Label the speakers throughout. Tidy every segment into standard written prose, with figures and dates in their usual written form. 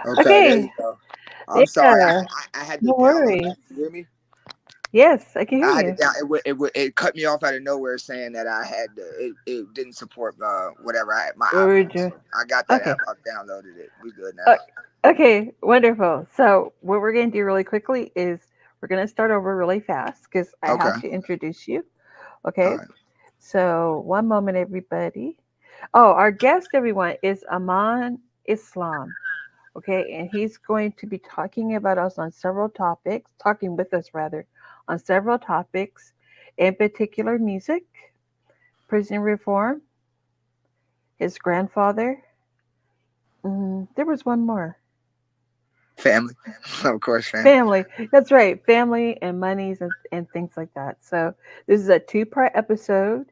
Speaker 1: Okay, there you
Speaker 2: Okay.
Speaker 1: go. I'm sorry.
Speaker 2: Yeah.
Speaker 1: I had to
Speaker 2: No
Speaker 1: download
Speaker 2: worries.
Speaker 1: that. You hear me?
Speaker 2: Yes, I can hear
Speaker 1: I had to
Speaker 2: you.
Speaker 1: down. It cut me off out of nowhere saying that I had it didn't support whatever I had my
Speaker 2: Where
Speaker 1: iPhone.
Speaker 2: would you?
Speaker 1: So I got that
Speaker 2: Okay.
Speaker 1: app. I've downloaded it. We good
Speaker 2: Uh,
Speaker 1: now.
Speaker 2: okay. Wonderful. So what we're going to do really quickly is we're going to start over really fast because I
Speaker 1: Okay.
Speaker 2: have to introduce you.
Speaker 1: All
Speaker 2: Okay.
Speaker 1: right.
Speaker 2: So one moment, everybody. Oh, our guest, everyone, is Aman Islam. Okay, and he's going to be talking about us on several topics, talking with us rather, on several topics, in particular music, prison reform, his grandfather. There was one more.
Speaker 1: Family, of course, family.
Speaker 2: Family. That's right. Family and monies and things like that. So this is a two-part episode,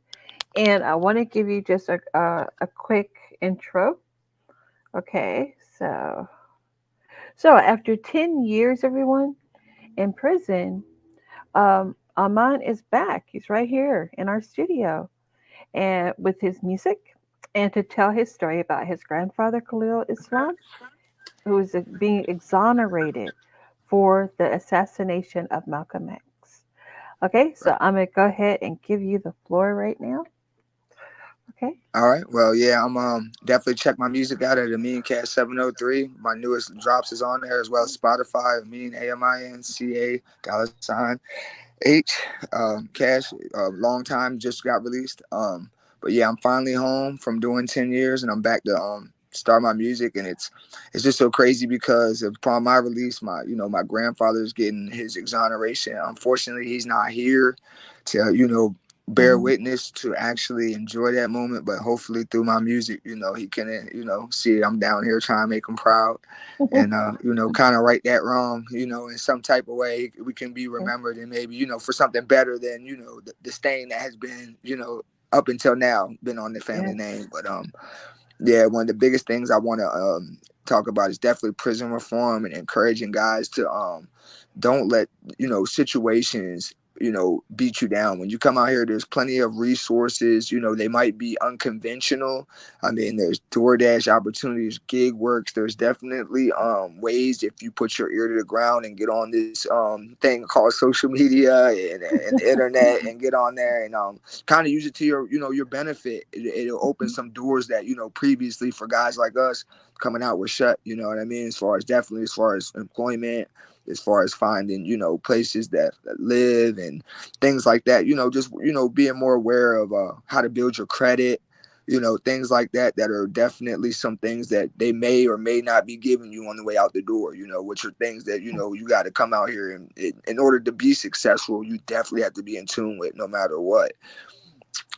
Speaker 2: and I want to give you just a quick intro. Okay, so after 10 years, everyone in prison, Aman is back. He's right here in our studio and with his music and to tell his story about his grandfather Khalil Islam, who is being exonerated for the assassination of Malcolm X. Okay,
Speaker 1: Right.
Speaker 2: so I'm gonna go ahead and give you the floor right now. Okay.
Speaker 1: All right. Well, yeah, I'm definitely check my music out at Amin Cast 703. My newest drops is on there as well as Spotify. Amin AMINCA $H Cash. Long time just got released. But yeah, I'm finally home from doing 10 years, and I'm back to start my music, and it's just so crazy because upon my release, my grandfather's getting his exoneration. Unfortunately, he's not here to bear
Speaker 2: Mm-hmm.
Speaker 1: witness to actually enjoy that moment, but hopefully through my music, he can see I'm down here trying to make him proud, and kind of right that wrong, in some type of way we can be remembered, and maybe for something better than the stain that has been up until now been on the family
Speaker 2: Yes.
Speaker 1: name. But yeah, one of the biggest things I want to talk about is definitely prison reform and encouraging guys to don't let situations beat you down. When you come out here, there's plenty of resources. They might be unconventional. I mean, there's DoorDash opportunities, gig works. There's definitely ways if you put your ear to the ground and get on this thing called social media and the internet and get on there and kind of use it to your benefit. It'll open some doors that previously for guys like us coming out were shut. You know what I mean? As far as employment, as far as finding places that live and things like that. Just being more aware of how to build your credit. Things like that are definitely some things that they may or may not be giving you on the way out the door, which are things that, you got to come out here and in order to be successful, you definitely have to be in tune with no matter what.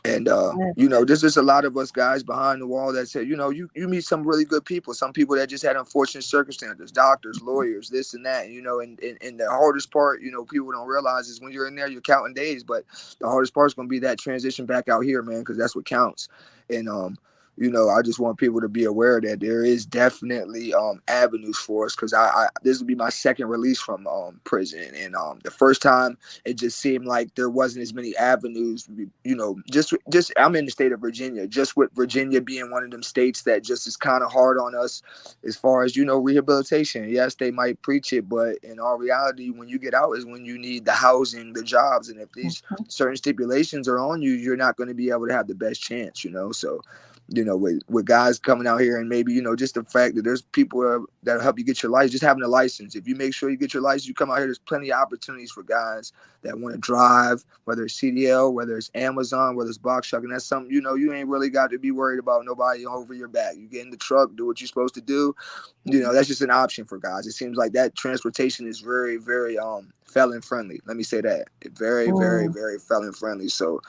Speaker 1: And
Speaker 2: Yes.
Speaker 1: there's just a lot of us guys behind the wall that say, you meet some really good people, some people that just had unfortunate circumstances, doctors, lawyers, this and that, and the hardest part, people don't realize is when you're in there, you're counting days, but the hardest part is going to be that transition back out here, man, because that's what counts. And I just want people to be aware that there is definitely avenues for us, because I this will be my second release from prison, and the first time it just seemed like there wasn't as many avenues. Just I'm in the state of Virginia, just with Virginia being one of them states that just is kind of hard on us as far as rehabilitation. Yes, they might preach it, but in all reality, when you get out is when you need the housing, the jobs, and if these certain stipulations are on you, you're not going to be able to have the best chance. So with guys coming out here, and maybe just the fact that there's people that'll help you get your license. Just having a license, if you make sure you get your license, you come out here, there's plenty of opportunities for guys that want to drive, whether it's CDL, whether it's Amazon, whether it's box truck. And that's something you ain't really got to be worried about nobody over your back. You get in the truck, do what you're supposed to do. That's just an option for guys. It seems like that transportation is very, very felon friendly. Let me say that. Very, very,
Speaker 2: Mm.
Speaker 1: very felon friendly. So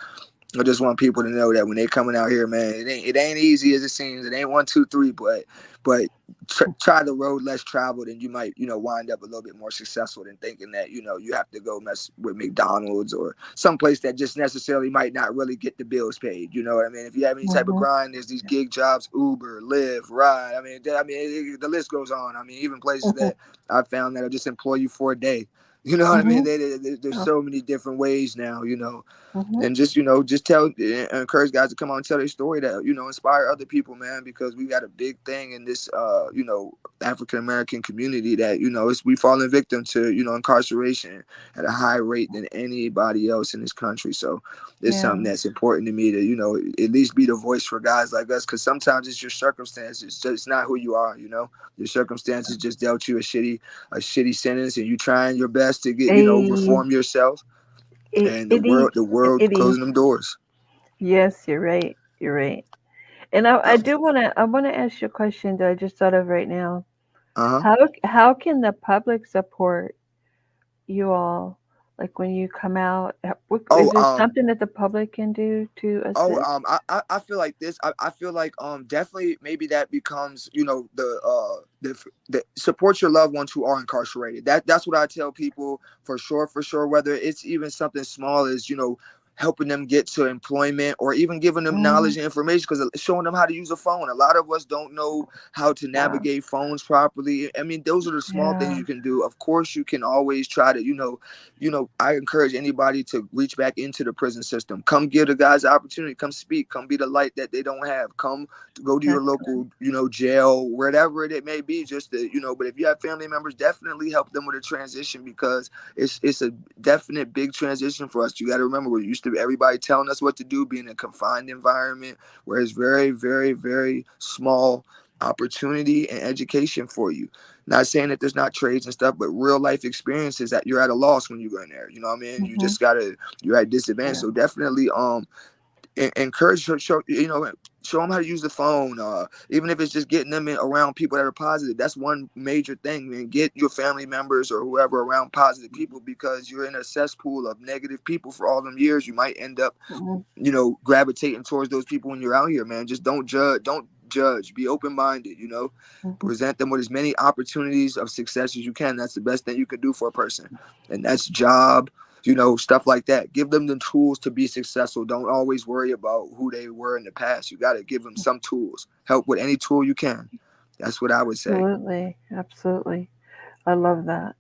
Speaker 1: I just want people to know that when they coming out here, man, it ain't easy as it seems. It ain't 1, 2, 3, but try the road less traveled, and you might wind up a little bit more successful than thinking that you have to go mess with McDonald's or someplace that just necessarily might not really get the bills paid. You know what I mean? If you have any type of
Speaker 2: Mhm.
Speaker 1: grind, there's these gig jobs, Uber, Lyft, Ride. The list goes on. I mean, even places
Speaker 2: Mhm.
Speaker 1: that I found that'll just employ you for a day. You know what I mean?
Speaker 2: Mhm.
Speaker 1: There's
Speaker 2: Oh.
Speaker 1: so many different ways now.
Speaker 2: Mhm.
Speaker 1: And just tell encourage guys to come on and tell their story, that inspire other people, man, because we got a big thing in this African American community that we falling victim to incarceration at a high rate than anybody else in this country. So it's something
Speaker 2: Yeah.
Speaker 1: that's important to me to at least be the voice for guys like us, because sometimes it's your circumstances, it's just not who you are. Your circumstances just dealt you a shitty sentence, and you trying your best to get
Speaker 2: A
Speaker 1: reform yourself, and the
Speaker 2: itty,
Speaker 1: world
Speaker 2: itty.
Speaker 1: closing them doors.
Speaker 2: Yes, you're right. You're right. And I
Speaker 1: Yep.
Speaker 2: do wanna ask you a question that I just thought of right now.
Speaker 1: Uh-huh.
Speaker 2: How can the public support you all, like when you come out?
Speaker 1: Oh,
Speaker 2: Is there something that the public can do to
Speaker 1: Oh,
Speaker 2: assist?
Speaker 1: I feel like this. I feel like definitely maybe that becomes the support your loved ones who are incarcerated. That's what I tell people for sure, for sure. Whether it's even something small as helping them get to employment, or even giving them
Speaker 2: Mm,
Speaker 1: knowledge and information, because showing them how to use a phone. A lot of us don't know how to
Speaker 2: yeah,
Speaker 1: navigate phones properly. I mean, those are the small things
Speaker 2: yeah,
Speaker 1: you can do. Of course, you can always try to I encourage anybody to reach back into the prison system. Come give the guys the opportunity. Come speak. Come be the light that they don't have. Come to go to your
Speaker 2: excellent.
Speaker 1: local, jail, wherever it may be. Just to, but if you have family members, definitely help them with a transition, because it's a definite big transition for us. You got to remember, we're used to everybody telling us what to do, being in a confined environment where it's very, very, very small opportunity and education for you. Not saying that there's not trades and stuff, but real life experiences that you're at a loss when you go in there. You know what I mean? You
Speaker 2: Hmm.
Speaker 1: just gotta you're at disadvantage.
Speaker 2: Yeah.
Speaker 1: So definitely encourage show them how to use the phone. Even if it's just getting them around people that are positive. That's one major thing, man. Get your family members or whoever around positive people, because you're in a cesspool of negative people for all them years. You might end up
Speaker 2: Hmm.
Speaker 1: gravitating towards those people when you're out here, man. Just don't judge, be open-minded,
Speaker 2: Hmm.
Speaker 1: present them with as many opportunities of success as you can. That's the best thing you can do for a person, and that's job, stuff like that. Give them the tools to be successful. Don't always worry about who they were in the past. You got to give them some tools. Help with any tool you can. That's what I would say.
Speaker 2: Absolutely, absolutely. I love that.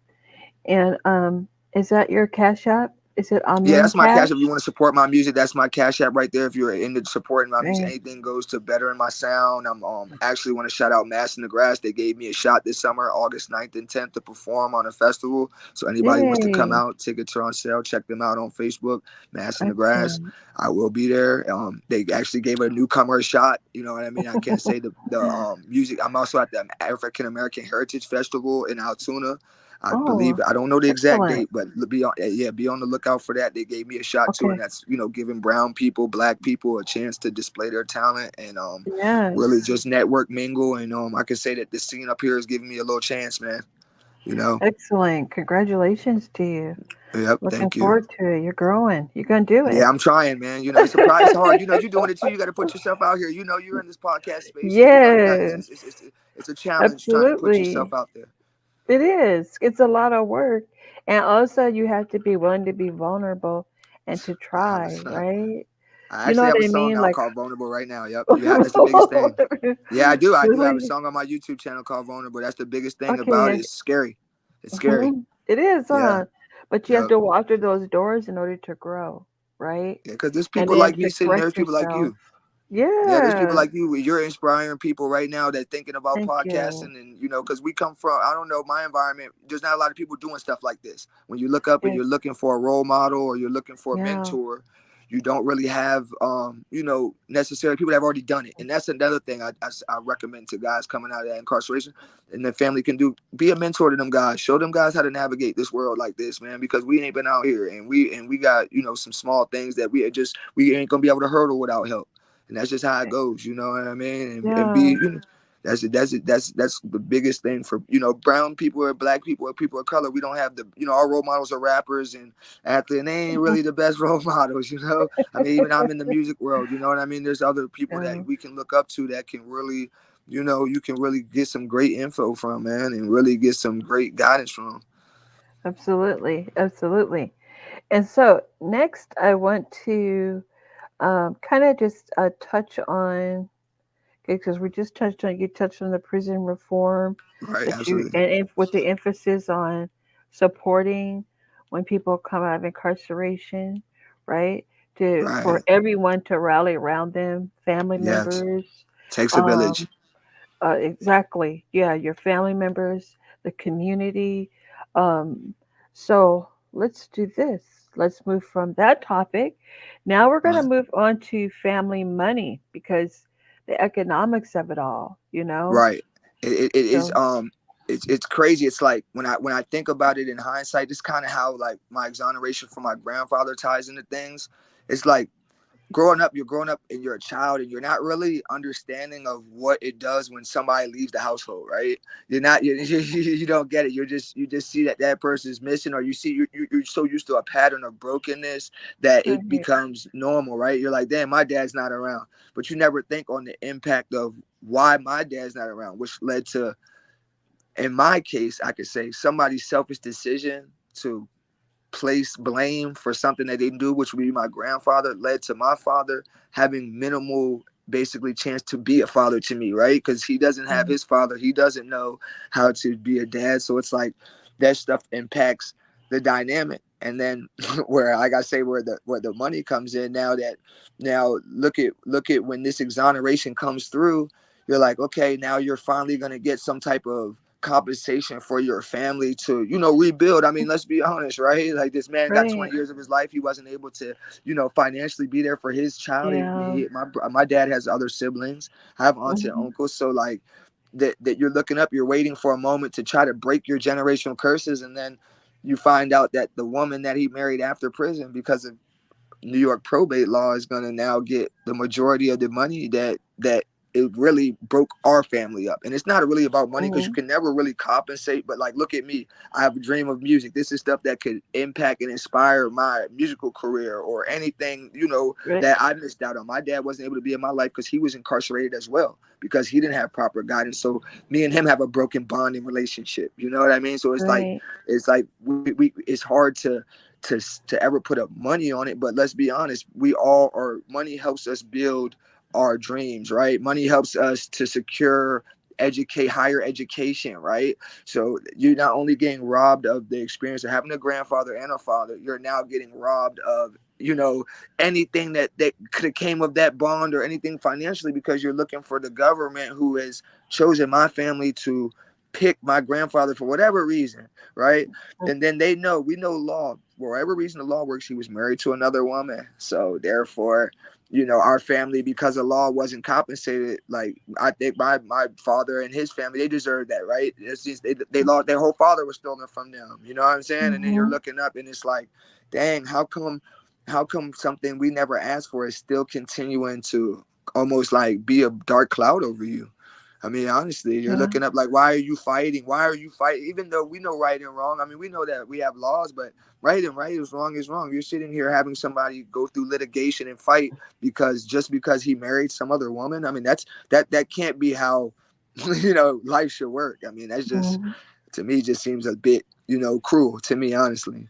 Speaker 2: And is that your Cash App? Is it
Speaker 1: Yeah,
Speaker 2: Amin
Speaker 1: that's my cash.
Speaker 2: Cash?
Speaker 1: If you want to support my music, that's my cash app right there. If you're into supporting my music,
Speaker 2: Right.
Speaker 1: anything goes to bettering my sound. I'm actually want to shout out Mass in the Grass. They gave me a shot this summer, August 9th and 10th, to perform on a festival. So anybody wants to come
Speaker 2: Yay!
Speaker 1: out, tickets are on sale. Check them out on Facebook, Mass in the Grass.
Speaker 2: Excellent.
Speaker 1: I will be there. They actually gave a newcomer a shot. You know what I mean? I can't say the music. I'm also at the African American Heritage Festival in Altoona. I believe,
Speaker 2: Oh,
Speaker 1: I don't know the exact
Speaker 2: excellent.
Speaker 1: date, but be on the lookout for that. They gave me a shot too, and
Speaker 2: Okay.
Speaker 1: that's giving brown people, black people a chance to display their talent, and really
Speaker 2: Yes.
Speaker 1: just network, mingle, and I can say that the scene up here is giving me a little chance, man. You know,
Speaker 2: Excellent. Congratulations to you.
Speaker 1: yep,
Speaker 2: Looking
Speaker 1: thank you.
Speaker 2: forward to it. You're growing. You're gonna do
Speaker 1: Yeah,
Speaker 2: it.
Speaker 1: I'm trying, man. It's a prize hard. You're doing it too. You got to put yourself out here. You're in this podcast space, and you got
Speaker 2: Yes.
Speaker 1: it's a challenge trying to put yourself
Speaker 2: Absolutely.
Speaker 1: out there.
Speaker 2: It is. It's a lot of work. And also you have to be willing to be vulnerable and to
Speaker 1: I have
Speaker 2: try,
Speaker 1: a
Speaker 2: right?
Speaker 1: I
Speaker 2: You know
Speaker 1: actually have
Speaker 2: what
Speaker 1: a
Speaker 2: I
Speaker 1: song
Speaker 2: mean?
Speaker 1: out
Speaker 2: Like
Speaker 1: called Vulnerable right now. Yep. That's the biggest thing. Yeah, I do. I do have a
Speaker 2: really?
Speaker 1: song on my YouTube channel called Vulnerable. That's the biggest thing about it.
Speaker 2: Okay.
Speaker 1: It's scary. It's scary.
Speaker 2: Hmm. It is,
Speaker 1: Yeah.
Speaker 2: huh? But you have
Speaker 1: Yep.
Speaker 2: to walk through those doors in order to grow, right?
Speaker 1: Yeah, because there's
Speaker 2: And
Speaker 1: people
Speaker 2: then
Speaker 1: like me
Speaker 2: to
Speaker 1: sitting there.
Speaker 2: correct
Speaker 1: There's people like
Speaker 2: yourself.
Speaker 1: you. Yeah, there's people
Speaker 2: Yeah.
Speaker 1: like you. You're inspiring people right now that thinking about
Speaker 2: Thank you.
Speaker 1: podcasting, and because we come from, I don't know, my environment. There's not a lot of people doing stuff like this. When you look up and
Speaker 2: Yeah.
Speaker 1: you're looking for a role model, or you're looking for a
Speaker 2: Yeah.
Speaker 1: mentor, you don't really have necessarily people that have already done it. And that's another thing I recommend to guys coming out of that incarceration and their family can do. Be a mentor to them guys. Show them guys how to navigate this world like this, man. Because we ain't been out here, and we got some small things that we ain't gonna be able to hurdle without help, and that's just how it goes. You know what I mean? And be
Speaker 2: Yeah.
Speaker 1: that's the biggest thing for brown people or black people or people of color. We don't have the our role models are rappers and athletes, and they ain't
Speaker 2: Mhm.
Speaker 1: really the best role models. I mean, even I'm in the music world. You know what I mean? There's other people that
Speaker 2: Yeah.
Speaker 1: we can look up to that can really you can really get some great info from, man, and really get some great guidance from.
Speaker 2: Absolutely. Absolutely. And so next, I want to kind of just touch on, because we just touched on, you touched on the prison reform
Speaker 1: Right?
Speaker 2: that you,
Speaker 1: Absolutely.
Speaker 2: and with the emphasis on supporting when people come out of incarceration, right? For
Speaker 1: Right.
Speaker 2: everyone to rally around them, family
Speaker 1: Yes.
Speaker 2: members,
Speaker 1: Takes a
Speaker 2: um,
Speaker 1: village.
Speaker 2: Exactly. Yeah, your family members, the community. Um, so let's do this. Let's move from that topic. Now we're going to
Speaker 1: Uh,
Speaker 2: move on to family money because the economics of it all, you know?
Speaker 1: right. It is
Speaker 2: So,
Speaker 1: it's crazy. It's like when I think about it in hindsight, it's kind of how like my exoneration from my grandfather ties into things. It's like growing up, you're growing up and you're a child and you're not really understanding of what it does when somebody leaves the household, right? You're not you don't get it. You just see that that person is missing, or you see you're so used to a pattern of brokenness that it
Speaker 2: right,
Speaker 1: becomes normal, right? You're like, damn, my dad's not around, but you never think on the impact of why my dad's not around, which led to, in my case, I could say somebody's selfish decision to place blame for something that they didn't do, which would be my grandfather, led to my father having minimal basically chance to be a father to me, right? Because he doesn't have
Speaker 2: mm,
Speaker 1: his father, he doesn't know how to be a dad. So it's like that stuff impacts the dynamic. And then where, like I say, where the money comes in now, that now look at when this exoneration comes through, you're like, okay, now you're finally gonna get some type of compensation for your family to, rebuild. I mean, let's be honest, right? Like this man got
Speaker 2: right.
Speaker 1: 20 years of his life. He wasn't able to, financially be there for his child.
Speaker 2: Yeah.
Speaker 1: My dad has other siblings. I have aunts and
Speaker 2: Hmm.
Speaker 1: uncles. So like that you're looking up, you're waiting for a moment to try to break your generational curses. And then you find out that the woman that he married after prison, because of New York probate law, is going to now get the majority of the money that it really broke our family up. And it's not really about money because you
Speaker 2: Hmm.
Speaker 1: can never really compensate. But like, look at me. I have a dream of music. This is stuff that could impact and inspire my musical career or anything,
Speaker 2: Right,
Speaker 1: that I missed out on. My dad wasn't able to be in my life because he was incarcerated as well because he didn't have proper guidance. So me and him have a broken bonding relationship. You know what I mean? So
Speaker 2: right.
Speaker 1: it's like we it's hard to to ever put up money on it. But let's be honest, we all are. Money helps us build our dreams, right? Money helps us to secure educate higher education, right? So you're not only getting robbed of the experience of having a grandfather and a father, you're now getting robbed of, anything that could have came of that bond or anything financially, because you're looking for the government who has chosen my family to pick my grandfather for whatever reason, right? And then we know law, for whatever reason the law works, he was married to another woman. So therefore, our family, because the law wasn't compensated, like I think my father and his family, they deserve that, right? It's just they lost, their whole father was stolen from them. You know what I'm saying? And then you're
Speaker 2: Hmm.
Speaker 1: looking up and it's like, dang, how come something we never asked for is still continuing to almost like be a dark cloud over you? I mean, honestly, you're
Speaker 2: Yeah.
Speaker 1: looking up like, why are you fighting? Why are you fighting? Even though we know right and wrong. I mean, we know that we have laws, but right and right is wrong is wrong. You're sitting here having somebody go through litigation and fight because he married some other woman. I mean, that can't be how life should work. I mean, that's just,
Speaker 2: Hmm.
Speaker 1: to me, just seems a bit cruel to me, honestly.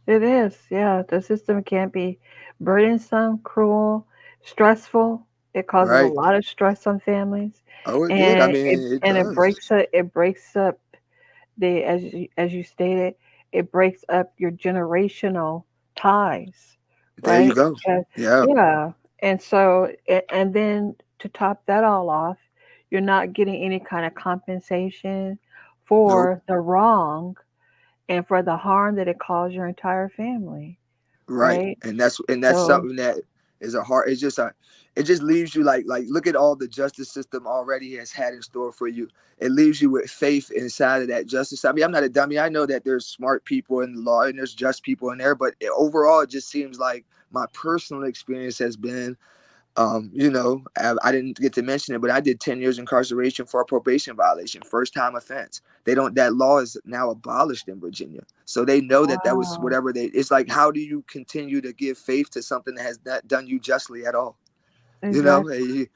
Speaker 2: It is. Yeah. The system can be burdensome, cruel, stressful. It causes a
Speaker 1: Right?
Speaker 2: lot of stress on families,
Speaker 1: Oh, it did. I
Speaker 2: and
Speaker 1: mean, it
Speaker 2: it
Speaker 1: does.
Speaker 2: breaks up the as you stated, it breaks up your generational ties,
Speaker 1: There you
Speaker 2: right?
Speaker 1: go.
Speaker 2: Because
Speaker 1: Yeah.
Speaker 2: yeah, and so and then to top that all off, you're not getting any kind of compensation
Speaker 1: Nope.
Speaker 2: for the wrong and for the harm that it caused your entire family,
Speaker 1: Right.
Speaker 2: right?
Speaker 1: And that's
Speaker 2: So
Speaker 1: something that is a hard. It's just it just leaves you like look at all the justice system already has had in store for you. It leaves you with faith inside of that justice. I mean, I'm not a dummy. I know that there's smart people in the law and there's just people in there, but overall, it just seems like my personal experience has been, I didn't get to mention it, but I did 10 years incarceration for a probation violation, first time offense. They don't, that law is now abolished in Virginia. So they know that was
Speaker 2: wow,
Speaker 1: whatever it's like, how do you continue to give faith to something that has not done you justly at all? You know,
Speaker 2: exactly,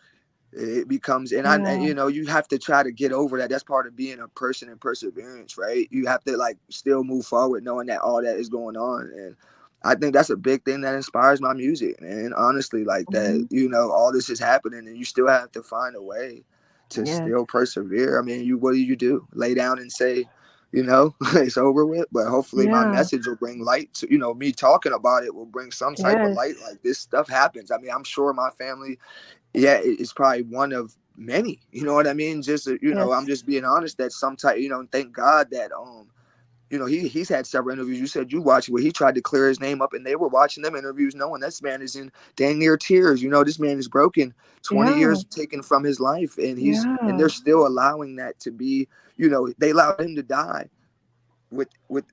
Speaker 1: it becomes, and
Speaker 2: yeah,
Speaker 1: you have to try to get over that. That's part of being a person in perseverance, right? You have to like still move forward knowing that all that is going on. And I think that's a big thing that inspires my music, and honestly, like that,
Speaker 2: hmm,
Speaker 1: all this is happening and you still have to find a way to
Speaker 2: yes,
Speaker 1: still persevere. I mean, what do? Lay down and say, it's over with. But hopefully my
Speaker 2: yeah,
Speaker 1: message will bring light to, me talking about it will bring some type of
Speaker 2: yes,
Speaker 1: light. Like this stuff happens. I mean, I'm sure my family, yeah, it's probably one of many. You know what I mean? Just I'm
Speaker 2: Yes.
Speaker 1: just being honest that sometimes thank God that he's had several interviews. You said you watched where he tried to clear his name up, and they were watching them interviews, knowing this man is in dang near tears. This man is broken, 20 years
Speaker 2: Yeah.
Speaker 1: taken from his life, and
Speaker 2: Yeah.
Speaker 1: they're still allowing that to be. They allowed him to die with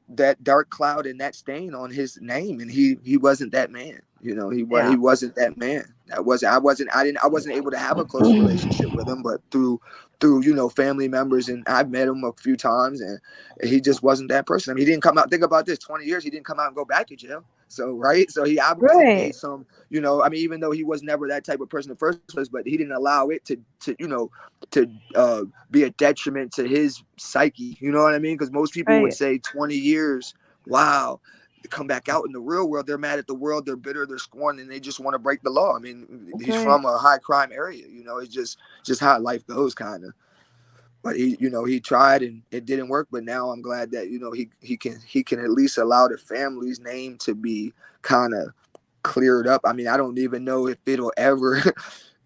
Speaker 1: that dark cloud and that stain on his name, and he wasn't that man. He
Speaker 2: Yeah.
Speaker 1: wasn't that man. I wasn't able to have a close relationship with him, but through family members, and I've met him a few times, and he just wasn't that person. I mean, he didn't come out. Think about this: 20 years, he didn't come out and go back to jail. So right, so he obviously made
Speaker 2: Right.
Speaker 1: some. I mean, even though he was never that type of person in the first place, but he didn't allow it to be a detriment to his psyche. You know what I mean? Because most people would
Speaker 2: Right.
Speaker 1: say 20 years, wow. To come back out in the real world, they're mad at the world, they're bitter, they're scorned, and they just want to break the law. I mean, he's
Speaker 2: Right.
Speaker 1: from a high crime area. It's just how life goes, kind of. But he tried and it didn't work. But now I'm glad that he can at least allow the family's name to be kind of cleared up. I mean, I don't even know if it'll ever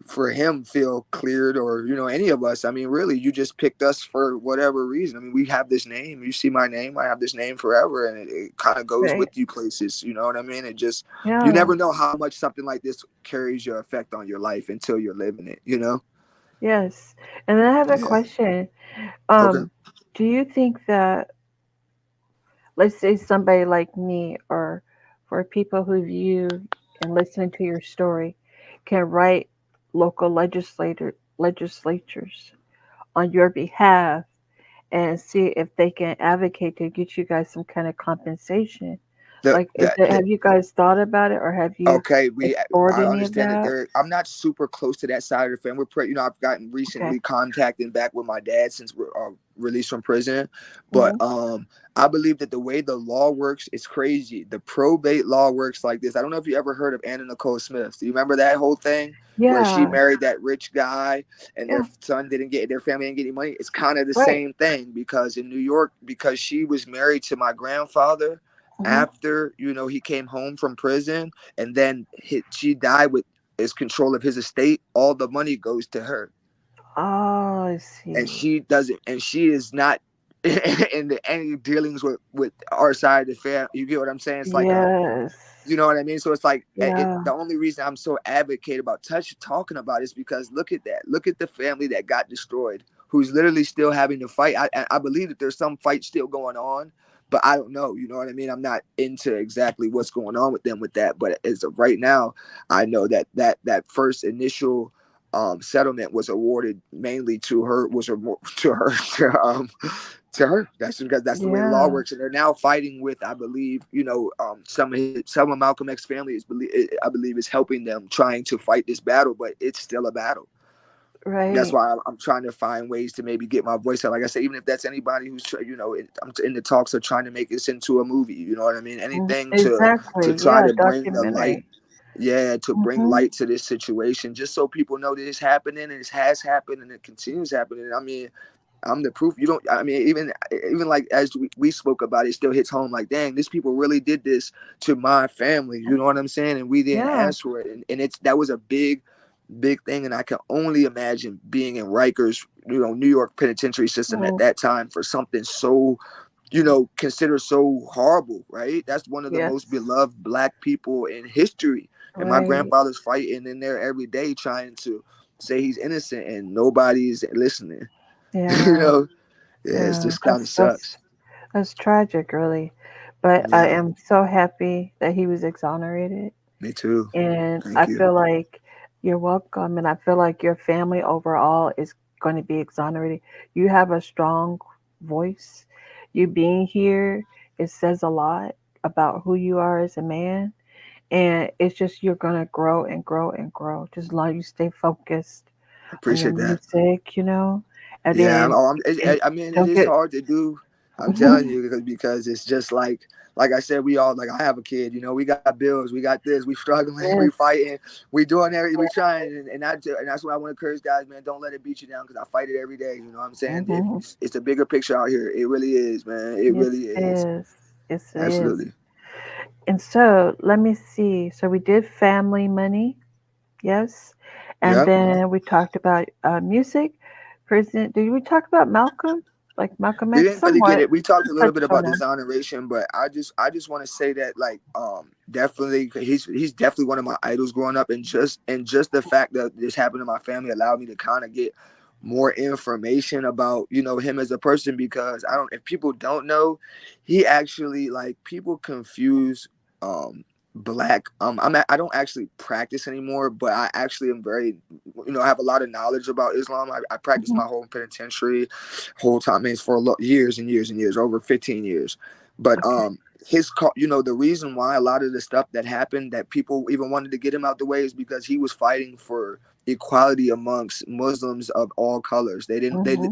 Speaker 1: for him feel cleared, or any of us. I mean, really, you just picked us for whatever reason. I mean, we have this name. You see my name, I have this name forever, and it kind of goes
Speaker 2: Right.
Speaker 1: with you places. You know what I mean? It just, you
Speaker 2: Yeah.
Speaker 1: never know how much something like this carries your effect on your life until you're living it.
Speaker 2: Yes. And then I have a
Speaker 1: Yeah.
Speaker 2: question.
Speaker 1: Okay.
Speaker 2: Do you think that, let's say somebody like me, or for people who view and listening to your story, can write local legislatures on your behalf and see if they can advocate to get you guys some kind of compensation?
Speaker 1: the,
Speaker 2: Like,
Speaker 1: the, the
Speaker 2: have you guys thought about it, or have you
Speaker 1: Okay,
Speaker 2: explored
Speaker 1: I
Speaker 2: any of
Speaker 1: understand that
Speaker 2: that?
Speaker 1: I'm not super close to that side of the family. I've gotten
Speaker 2: Okay.
Speaker 1: recently contacted back with my dad since we're released from prison, but
Speaker 2: Hmm.
Speaker 1: I believe that the way the law works is crazy. The probate law works like this. I don't know if you ever heard of Anna Nicole Smith. Do you remember that whole thing where she
Speaker 2: Yeah.
Speaker 1: married that rich guy and
Speaker 2: Yeah.
Speaker 1: their family didn't get any money? It's kind of the
Speaker 2: Right.
Speaker 1: same thing because in New York, because she was married to my grandfather
Speaker 2: Hmm.
Speaker 1: after he came home from prison, and then she died with his control of his estate. All the money goes to her,
Speaker 2: Oh, I
Speaker 1: and
Speaker 2: see.
Speaker 1: she doesn't, and she is not in any dealings with our side of the family. You get what I'm saying? It's like
Speaker 2: Yes.
Speaker 1: you know what I mean? So it's like
Speaker 2: Yeah.
Speaker 1: the only reason I'm so advocate about talking about it is because look at that. Look at the family that got destroyed, who's literally still having to fight. I believe that there's some fight still going on, but I don't know. You know what I mean? I'm not into exactly what's going on with them with that. But as of right now, I know that first initial settlement was awarded mainly to her, to her, to her. That's because that's the way the law
Speaker 2: Yeah.
Speaker 1: works, and they're now fighting with, I believe, some of Malcolm X family I believe is helping them trying to fight this battle, but it's still a battle. That's
Speaker 2: Right.
Speaker 1: why I'm trying to find ways to maybe get my voice out. Like I said, even if that's anybody who's I'm in the talks of trying to make this into a movie. You know what I mean?
Speaker 2: Mhm.
Speaker 1: Anything to
Speaker 2: Exactly.
Speaker 1: try
Speaker 2: Yeah.
Speaker 1: to bring the light,
Speaker 2: Documentary.
Speaker 1: yeah, to bring
Speaker 2: Hmm.
Speaker 1: light to this situation, just so people know that it's happening and it has happened and it continues happening. I mean, I'm the proof. You don't. I mean, even like as we spoke about, it still hits home. Like, dang, these people really did this to my family. You know what I'm saying? And we didn't
Speaker 2: Yeah.
Speaker 1: ask for it. And that was a big thing. And I can only imagine being in Rikers, New York penitentiary system at
Speaker 2: Mm.
Speaker 1: that time for something so, considered so horrible. Right? That's one of the most
Speaker 2: Yes.
Speaker 1: beloved Black people in history. And my
Speaker 2: Right.
Speaker 1: grandfather's fighting in there every day, trying to say he's innocent, and nobody's listening. you
Speaker 2: Yeah.
Speaker 1: know, yeah, it's
Speaker 2: Yeah.
Speaker 1: just kind of sucks.
Speaker 2: That's tragic, really. But I
Speaker 1: Yeah,
Speaker 2: am so happy that he was exonerated.
Speaker 1: me too.
Speaker 2: And
Speaker 1: Thank
Speaker 2: I
Speaker 1: you.
Speaker 2: feel like you're welcome. And I feel like your family overall is going to be exonerated. You have a strong voice. You being here, it says a lot about who you are as a man. And it's just you're going to grow and grow and grow. Just as long as you stay focused
Speaker 1: I
Speaker 2: on your
Speaker 1: appreciate that.
Speaker 2: music. And
Speaker 1: Yeah,
Speaker 2: then and
Speaker 1: I mean, it
Speaker 2: don't
Speaker 1: is
Speaker 2: get.
Speaker 1: hard to do. I'm telling you because it's just like I said, we all like I have a kid. We got bills, we got this, we struggling, we
Speaker 2: Yes.
Speaker 1: fighting, we doing everything, we trying, and that's what I want to encourage guys, man. Don't let it beat you down because I fight it every day. You know what I'm saying?
Speaker 2: Hmm.
Speaker 1: It's a bigger picture out here. It really is, man. It
Speaker 2: Yes,
Speaker 1: really
Speaker 2: it
Speaker 1: is.
Speaker 2: is. Yes, it is.
Speaker 1: Absolutely.
Speaker 2: And so let me see. So we did family money, yes. And
Speaker 1: Yep.
Speaker 2: then we talked about music. President, did we talk about Malcolm? Like Malcolm
Speaker 1: We
Speaker 2: X?
Speaker 1: didn't really get
Speaker 2: Somewhat.
Speaker 1: it. We talked
Speaker 2: We
Speaker 1: a little bit
Speaker 2: touched on
Speaker 1: about the
Speaker 2: him.
Speaker 1: exoneration, but I just want to say that like definitely he's definitely one of my idols growing up, and just the fact that this happened to my family allowed me to kind of get more information about him as a person, because I don't if people don't know, he actually, like, people confuse black I don't actually practice anymore, but I actually am very, I have a lot of knowledge about Islam. I practiced
Speaker 2: Hmm.
Speaker 1: my whole penitentiary whole time, means for years and years and years, over 15 years. But
Speaker 2: Okay.
Speaker 1: the reason why a lot of the stuff that happened, that people even wanted to get him out the way, is because he was fighting for equality amongst Muslims of all colors. They didn't
Speaker 2: Hmm.
Speaker 1: they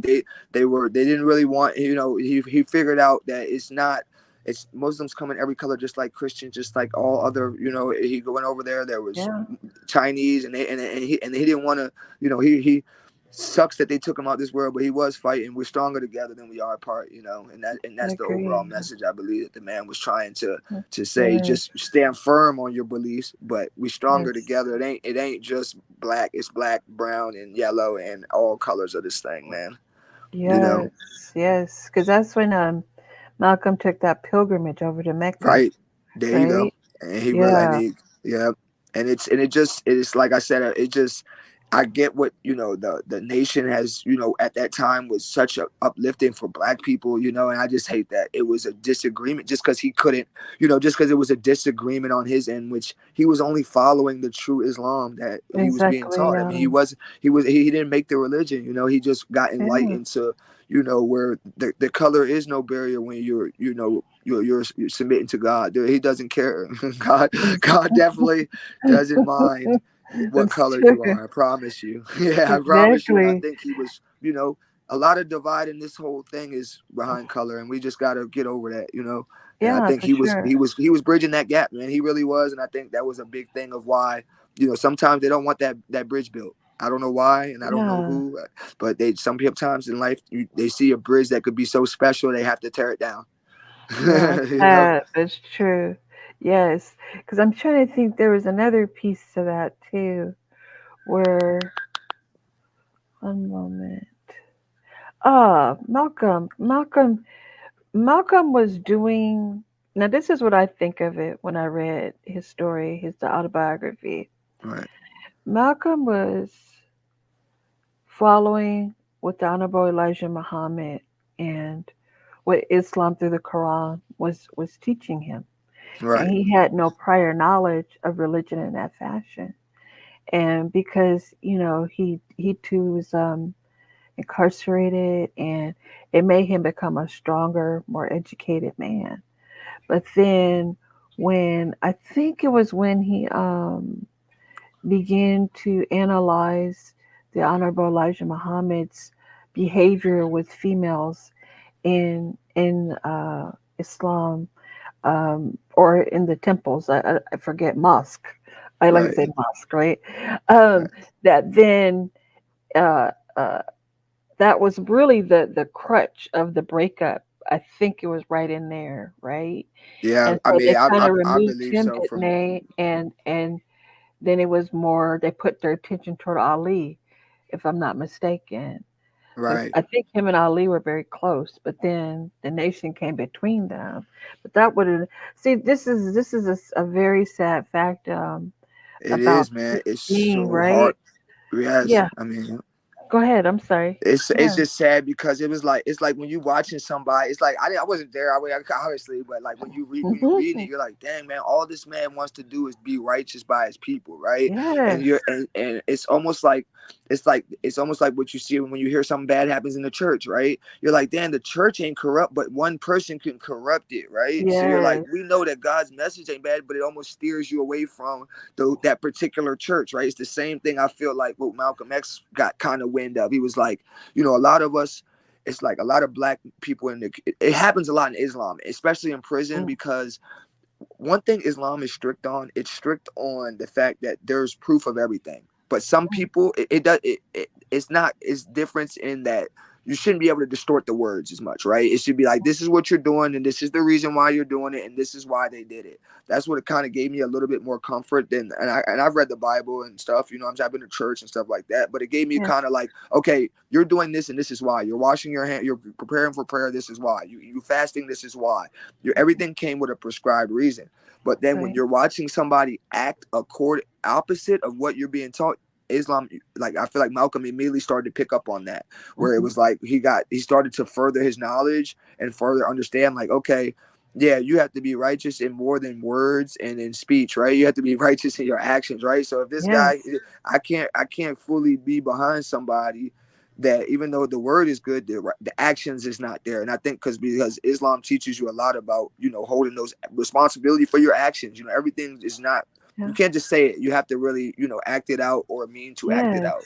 Speaker 1: didn't really want, he figured out that it's Muslims come in every color, just like Christians, just like all other, he went over there. There was
Speaker 2: Yeah.
Speaker 1: Chinese, and he didn't want to, he sucks that they took him out this world, but he was fighting. We're stronger together than we are apart, and
Speaker 2: I
Speaker 1: that's the overall
Speaker 2: agree.
Speaker 1: message I believe that the man was trying to say.
Speaker 2: Yes.
Speaker 1: Just stand firm on your beliefs, but we stronger
Speaker 2: Yes.
Speaker 1: together. It ain't just black. It's black, brown, and yellow, and all colors of this thing, man. you know
Speaker 2: Yes. Yes. Because that's when Malcolm took that pilgrimage over to Mecca,
Speaker 1: Right. There you go.
Speaker 2: right?
Speaker 1: And he really,
Speaker 2: Yeah.
Speaker 1: yeah. And it's like I said, I get what, the nation has, at that time was such a uplifting for black people, and I just hate that it was a disagreement just because he couldn't, just because it was a disagreement on his end, which he was only following the true Islam that he was being
Speaker 2: Exactly.
Speaker 1: taught. I mean, he didn't make the religion, he just got
Speaker 2: Yeah.
Speaker 1: enlightened to, where the color is no barrier when you're submitting to God. He doesn't care. God definitely doesn't mind what
Speaker 2: That's
Speaker 1: color
Speaker 2: true.
Speaker 1: you are. I promise you. Yeah, I promise you. And I
Speaker 2: Exactly.
Speaker 1: think he was, a lot of divide in this whole thing is behind color, and we just got to get over that. And I
Speaker 2: Yeah,
Speaker 1: think
Speaker 2: for
Speaker 1: he was
Speaker 2: sure.
Speaker 1: he was he was bridging that gap, man. He really was, and I think that was a big thing of why, sometimes they don't want that bridge built. I don't know why, and I don't know
Speaker 2: Yeah.
Speaker 1: who, but times in life, they see a bridge that could be so special, they have to tear it down.
Speaker 2: Yeah,
Speaker 1: you know,
Speaker 2: that's true. Yes, because I'm trying to think there was another piece to that too, where one moment. Malcolm was doing. Now this is what I think of it when I read his story, his autobiography.
Speaker 1: right,
Speaker 2: Malcolm was following what the Honorable Elijah Muhammad and what Islam through the Quran was teaching him, and
Speaker 1: right,
Speaker 2: he had no prior knowledge of religion in that fashion. And because he too was incarcerated, and it made him become a stronger, more educated man. But then when I think it was when he began to analyze the Honorable Elijah Muhammad's behavior with females in Islam, or in the temples. I forget mosque. I like to
Speaker 1: right,
Speaker 2: say mosque, right? Um,
Speaker 1: right.
Speaker 2: that then uh, uh, that was really the crutch of the breakup. I think it was right in there, right?
Speaker 1: Yeah,
Speaker 2: And
Speaker 1: I
Speaker 2: so
Speaker 1: mean,
Speaker 2: they
Speaker 1: I,
Speaker 2: kind
Speaker 1: I
Speaker 2: of
Speaker 1: I
Speaker 2: removed
Speaker 1: believe
Speaker 2: him,
Speaker 1: so.
Speaker 2: didn't
Speaker 1: From
Speaker 2: they? And then it was more they put their attention toward Ali, if I'm not mistaken, because
Speaker 1: right,
Speaker 2: I think him and Ali were very close. But then the nation came between them. But that would have see. This is a very sad fact
Speaker 1: it
Speaker 2: about
Speaker 1: is, man.
Speaker 2: this
Speaker 1: It's
Speaker 2: being
Speaker 1: so hard.
Speaker 2: right.
Speaker 1: Yes,
Speaker 2: Yeah,
Speaker 1: I mean,
Speaker 2: go ahead. I'm sorry.
Speaker 1: it's
Speaker 2: Yeah.
Speaker 1: just sad because it's like when you watching somebody. It's like I wasn't there. Obviously, but like when you read it, you're like, dang, man, all this man wants to do is be righteous by his people, right? And
Speaker 2: Yes.
Speaker 1: you're and it's almost like what you see when you hear something bad happens in the church, right? You're like, damn, the church ain't corrupt, but one person can corrupt it, right? So you're like,
Speaker 2: Yes.
Speaker 1: we know that God's message ain't bad, but it almost steers you away from that particular church, right? It's the same thing I feel like what Malcolm X got kind of wind of. He was like, a lot of us, it's like a lot of black people it happens a lot in Islam, especially in prison,
Speaker 2: Mm,
Speaker 1: because one thing Islam is strict on, it's strict on the fact that there's proof of everything. But some
Speaker 2: mm,
Speaker 1: people, it does it's not it's difference in that you shouldn't be able to distort the words as much, right? It should be like, this is what you're doing, and this is the reason why you're doing it, and this is why they did it. That's what it kind of gave me a little bit more comfort than, and I've read the Bible and stuff, you know, I've been to church and stuff like that, but it gave me
Speaker 2: Yeah.
Speaker 1: kind of like, okay, you're doing this, and this is why. You're washing your hand, you're preparing for prayer, this is why. You fasting, this is why. Your everything came with a prescribed reason. But then when
Speaker 2: Right.
Speaker 1: you're watching somebody act opposite of what you're being taught, Islam, like I feel like Malcolm immediately started to pick up on that, where it
Speaker 2: Hmm.
Speaker 1: was like he started to further his knowledge and further understand, like, okay, yeah, you have to be righteous in more than words and in speech, right? You have to be righteous in your actions, right? So if this
Speaker 2: Yes.
Speaker 1: guy, I can't fully be behind somebody that, even though the word is good, the actions is not there. And I think because Islam teaches you a lot about, holding those responsibility for your actions. Everything is not,
Speaker 2: Yeah.
Speaker 1: you can't just say it. You have to really, act it out or mean to act it
Speaker 2: Yes.
Speaker 1: out.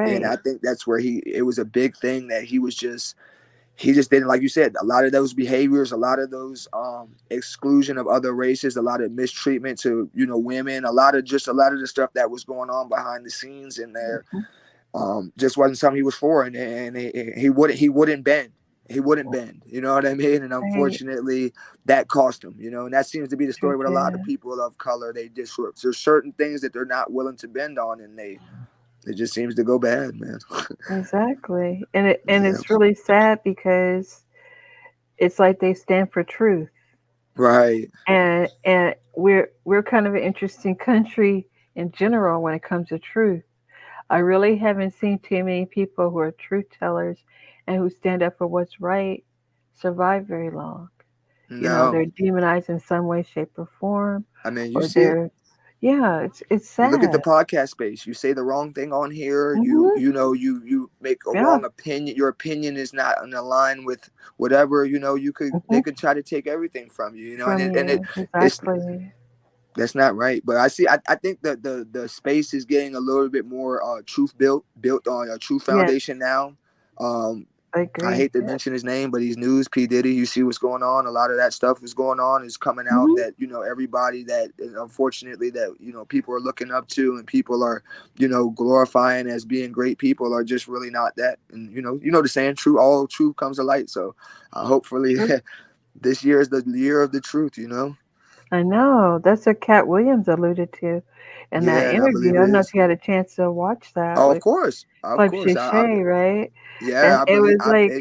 Speaker 1: And
Speaker 2: Right.
Speaker 1: I think that's where it was a big thing that he just didn't, like you said, a lot of those behaviors, a lot of those exclusion of other races, a lot of mistreatment to, women, a lot of the stuff that was going on behind the scenes in there,
Speaker 2: Hmm.
Speaker 1: just wasn't something he was for. And he wouldn't bend. He wouldn't bend, you know what I mean? And
Speaker 2: Right.
Speaker 1: unfortunately that cost him, and that seems to be the
Speaker 2: Sure
Speaker 1: story with a lot of
Speaker 2: did.
Speaker 1: people of color. There's certain things that they're not willing to bend on, and it just seems to go bad, man.
Speaker 2: Exactly. And
Speaker 1: Yeah.
Speaker 2: it's really sad because it's like they stand for truth.
Speaker 1: Right.
Speaker 2: And we're kind of an interesting country in general when it comes to truth. I really haven't seen too many people who are truth tellers and who stand up for what's right survive very long.
Speaker 1: No,
Speaker 2: They're demonized in some way, shape, or form,
Speaker 1: I mean, you
Speaker 2: or
Speaker 1: see it.
Speaker 2: they're, yeah, it's
Speaker 1: You look at the
Speaker 2: sad.
Speaker 1: podcast space. You say the wrong thing on here. You
Speaker 2: Hmm.
Speaker 1: you know you make a
Speaker 2: Yeah.
Speaker 1: wrong opinion. Your opinion is not in line with whatever. You could
Speaker 2: Hmm.
Speaker 1: they could try to take everything from you. And
Speaker 2: From
Speaker 1: it
Speaker 2: you,
Speaker 1: it's
Speaker 2: exactly.
Speaker 1: that's not right. But I think that the space is getting a little bit more truth built on a true
Speaker 2: Yes,
Speaker 1: foundation now. Um,
Speaker 2: I
Speaker 1: I
Speaker 2: agree.
Speaker 1: hate to
Speaker 2: Yeah.
Speaker 1: mention his name, but he's news. P Diddy. You see what's going on. A lot of that stuff is going on. Is coming out
Speaker 2: Hmm.
Speaker 1: that everybody that unfortunately that people are looking up to, and people are glorifying as being great people, are just really not that. And the saying, true, all truth comes to light. So hopefully
Speaker 2: True.
Speaker 1: this year is the year of the truth.
Speaker 2: I know. That's what Cat Williams alluded to in that
Speaker 1: Yeah, and I believe
Speaker 2: interview. I
Speaker 1: it
Speaker 2: don't know if
Speaker 1: is.
Speaker 2: you had a chance to watch that
Speaker 1: Oh,
Speaker 2: with
Speaker 1: of
Speaker 2: Club
Speaker 1: course.
Speaker 2: Shay, right? And
Speaker 1: Yeah, I
Speaker 2: it
Speaker 1: believe.
Speaker 2: was like,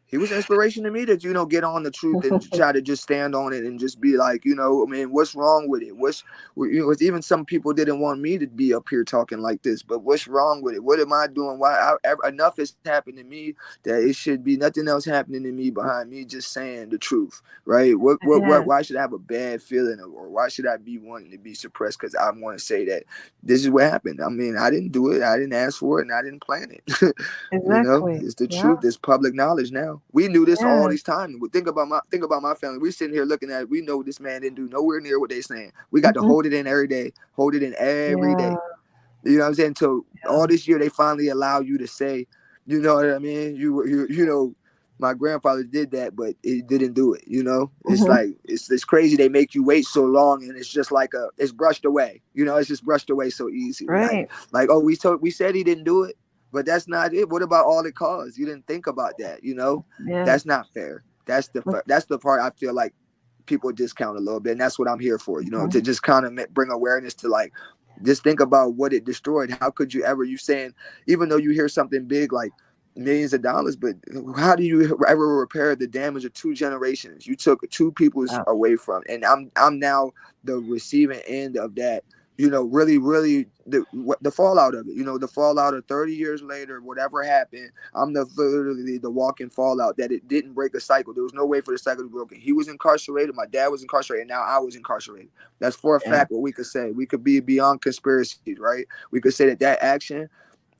Speaker 1: He was an inspiration to me to get on the truth and try to just stand on it and just be like, I mean, what's wrong with it? Even some people didn't want me to be up here talking like this, but what's wrong with it? What am I doing? Enough has happened to me that it should be nothing else happening to me behind me just saying the truth, right?
Speaker 2: yes,
Speaker 1: Why should I have a bad feeling, or why should I be wanting to be suppressed because I want to say that this is what happened? I mean, I didn't do it, I didn't ask for it, and I didn't plan it.
Speaker 2: exactly.
Speaker 1: It's the
Speaker 2: Yeah,
Speaker 1: truth. It's public knowledge now. We knew this all
Speaker 2: yeah.
Speaker 1: these time. Think about my family. We sitting here looking at it. We know this man didn't do nowhere near what they saying. We got to
Speaker 2: Hmm.
Speaker 1: hold it in every day. Hold it in every
Speaker 2: Yeah,
Speaker 1: day. You know what I'm saying? So
Speaker 2: yeah.
Speaker 1: all this year they finally allow you to say, you know what I mean? My grandfather did that, but he didn't do it. It's
Speaker 2: Hmm.
Speaker 1: like it's crazy. They make you wait so long, and it's just like it's brushed away. It's just brushed away so easily. Like
Speaker 2: Right.
Speaker 1: oh, we said he didn't do it, but that's not it. What about all it caused? You didn't think about that.
Speaker 2: Yes.
Speaker 1: That's not fair. That's the part I feel like people discount a little bit, and that's what I'm here for.
Speaker 2: Hmm.
Speaker 1: To just kind of bring awareness to, like, just think about what it destroyed. How could you ever? You saying, even though you hear something big like millions of dollars, but how do you ever repair the damage of two generations? You took two people's
Speaker 2: Oh,
Speaker 1: away from, and I'm now the receiving end of that. Really, really, the fallout of it. The fallout of 30 years later, whatever happened. I'm literally the walking fallout that it didn't break a cycle. There was no way for the cycle to be broken. He was incarcerated. My dad was incarcerated. And now I was incarcerated. That's for a
Speaker 2: yeah.
Speaker 1: fact what we could say. We could be beyond conspiracies, right? We could say that action,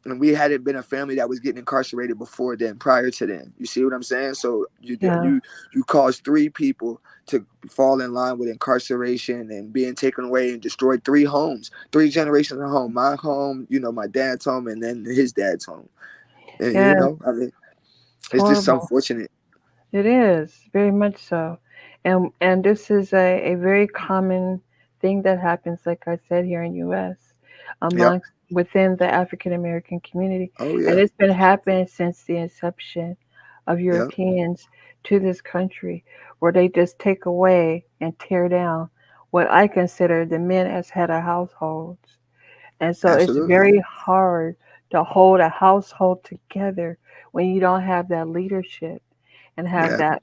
Speaker 1: and we hadn't been a family that was getting incarcerated before then, prior to then. You see what I'm saying? So you
Speaker 2: Yeah.
Speaker 1: you you caused three people to fall in line with incarceration and being taken away, and destroyed three homes, three generations of home. My home, my dad's home, and then his dad's home. And
Speaker 2: Yeah.
Speaker 1: I mean,
Speaker 2: It's
Speaker 1: it's just
Speaker 2: horrible.
Speaker 1: unfortunate.
Speaker 2: It is very much so, and this is a very common thing that happens, like I said, here in U.S.
Speaker 1: Yep.
Speaker 2: amongst within the African American community,
Speaker 1: Oh
Speaker 2: and
Speaker 1: yeah.
Speaker 2: it's been happening since the inception of
Speaker 1: Yep.
Speaker 2: Europeans to this country, where they just take away and tear down what I consider the men as head of households. And so it's
Speaker 1: Absolutely.
Speaker 2: very hard to hold a household together when you don't have that leadership and have
Speaker 1: Yeah.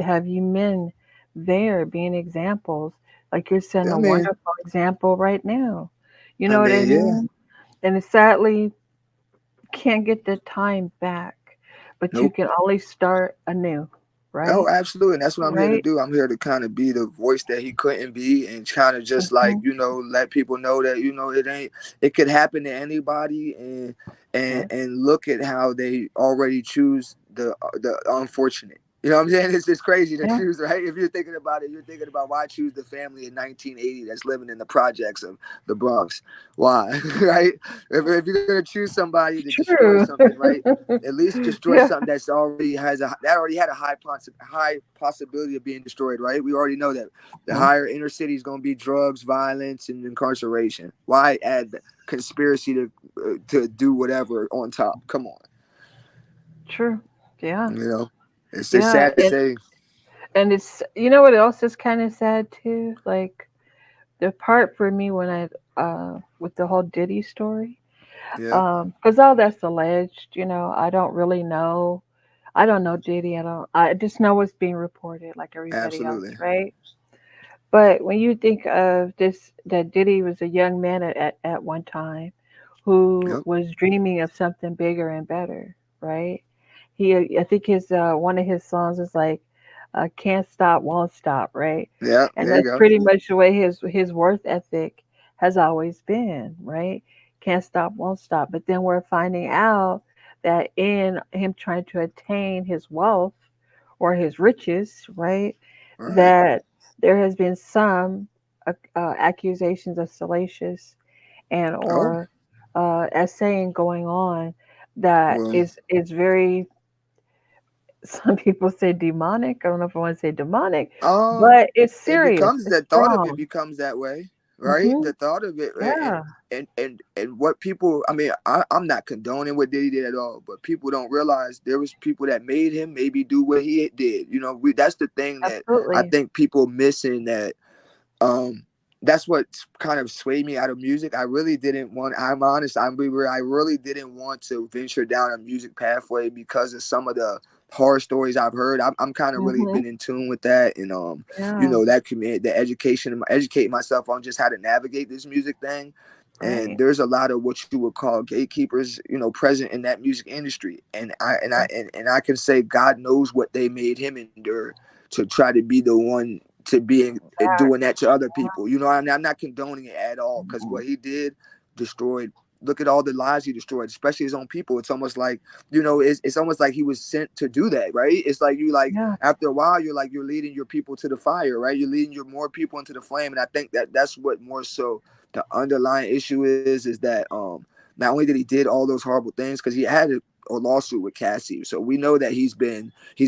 Speaker 2: have you men there being examples. Like you're setting
Speaker 1: I
Speaker 2: a
Speaker 1: mean,
Speaker 2: wonderful example right now. You
Speaker 1: I
Speaker 2: know what I
Speaker 1: mean, yeah.
Speaker 2: mean? And it sadly can't get the time back, but you
Speaker 1: Nope.
Speaker 2: can always start anew,
Speaker 1: Oh,
Speaker 2: right?
Speaker 1: absolutely. And that's what I'm here to
Speaker 2: Right?
Speaker 1: do. I'm here to kind of be the voice that he couldn't be and kind of just like,
Speaker 2: Hmm.
Speaker 1: let people know that, it could happen to anybody
Speaker 2: Yeah.
Speaker 1: and look at how they already choose the unfortunate. You know what I'm saying? It's just crazy to
Speaker 2: Yeah.
Speaker 1: choose, right? If you're thinking about it, you're thinking about why choose the family in 1980 that's living in the projects of the Bronx. Why, right? If you're gonna choose somebody to destroy
Speaker 2: True.
Speaker 1: something, right? At least destroy
Speaker 2: Yeah.
Speaker 1: something that already had a high possibility of being destroyed, right? We already know that the
Speaker 2: Yeah.
Speaker 1: higher inner city is going to be drugs, violence, and incarceration. Why add conspiracy to do whatever on top? Come on,
Speaker 2: True. Yeah.
Speaker 1: you know. It's
Speaker 2: Yeah.
Speaker 1: sad to say.
Speaker 2: And it's, you know what else is kind of sad too? Like the part for me when with the whole Diddy story,
Speaker 1: Yeah,
Speaker 2: because all that's alleged, I don't really know. I don't know Diddy. I just know what's being reported like everybody else,
Speaker 1: absolutely.
Speaker 2: right? But when you think of this, that Diddy was a young man at one time who
Speaker 1: Yep.
Speaker 2: was dreaming of something bigger and better, right? I think one of his songs is like, "Can't stop, won't stop," right?
Speaker 1: Yeah.
Speaker 2: And
Speaker 1: There you
Speaker 2: that's
Speaker 1: go.
Speaker 2: pretty much the way his worth ethic has always been, right? Can't stop, won't stop. But then we're finding out that in him trying to attain his wealth or his riches, right?
Speaker 1: All right.
Speaker 2: That there has been some accusations of salacious and
Speaker 1: Oh
Speaker 2: or essaying going on that
Speaker 1: well.
Speaker 2: is very, some people say demonic. I don't know if I want to say demonic, but it's
Speaker 1: It
Speaker 2: serious.
Speaker 1: becomes
Speaker 2: It's
Speaker 1: the thought of it
Speaker 2: strong.
Speaker 1: becomes that way, right?
Speaker 2: Hmm.
Speaker 1: The thought of it,
Speaker 2: Yeah,
Speaker 1: and what people. I mean, I'm not condoning what Diddy did at all, but people don't realize there was people that made him maybe do what he did. That's the thing that I
Speaker 2: absolutely.
Speaker 1: think people missing that um that's what kind of swayed me out of music. I really didn't want, I'm honest, I'm be real, I really didn't want to venture down a music pathway because of some of the horror stories I've heard. I'm kind of really
Speaker 2: Hmm.
Speaker 1: been in tune with that, and
Speaker 2: Yeah,
Speaker 1: that community, the education, educate myself on just how to navigate this music thing. And
Speaker 2: right.
Speaker 1: there's a lot of what you would call gatekeepers, present in that music industry.
Speaker 2: Yeah,
Speaker 1: And I can say God knows what they made him endure to try to be the one to be
Speaker 2: back.
Speaker 1: doing that to other people. I'm not condoning it at all because
Speaker 2: Mhm.
Speaker 1: what he did destroyed. Look at all the lives he destroyed, especially his own people. It's almost like it's almost like he was sent to do that, right? It's like you like
Speaker 2: Yeah,
Speaker 1: after a while you're leading your people to the fire, right? You're leading your more people into the flame, and I think that's what more so the underlying issue is that not only did he did all those horrible things because he had a lawsuit with Cassie, so we know that he's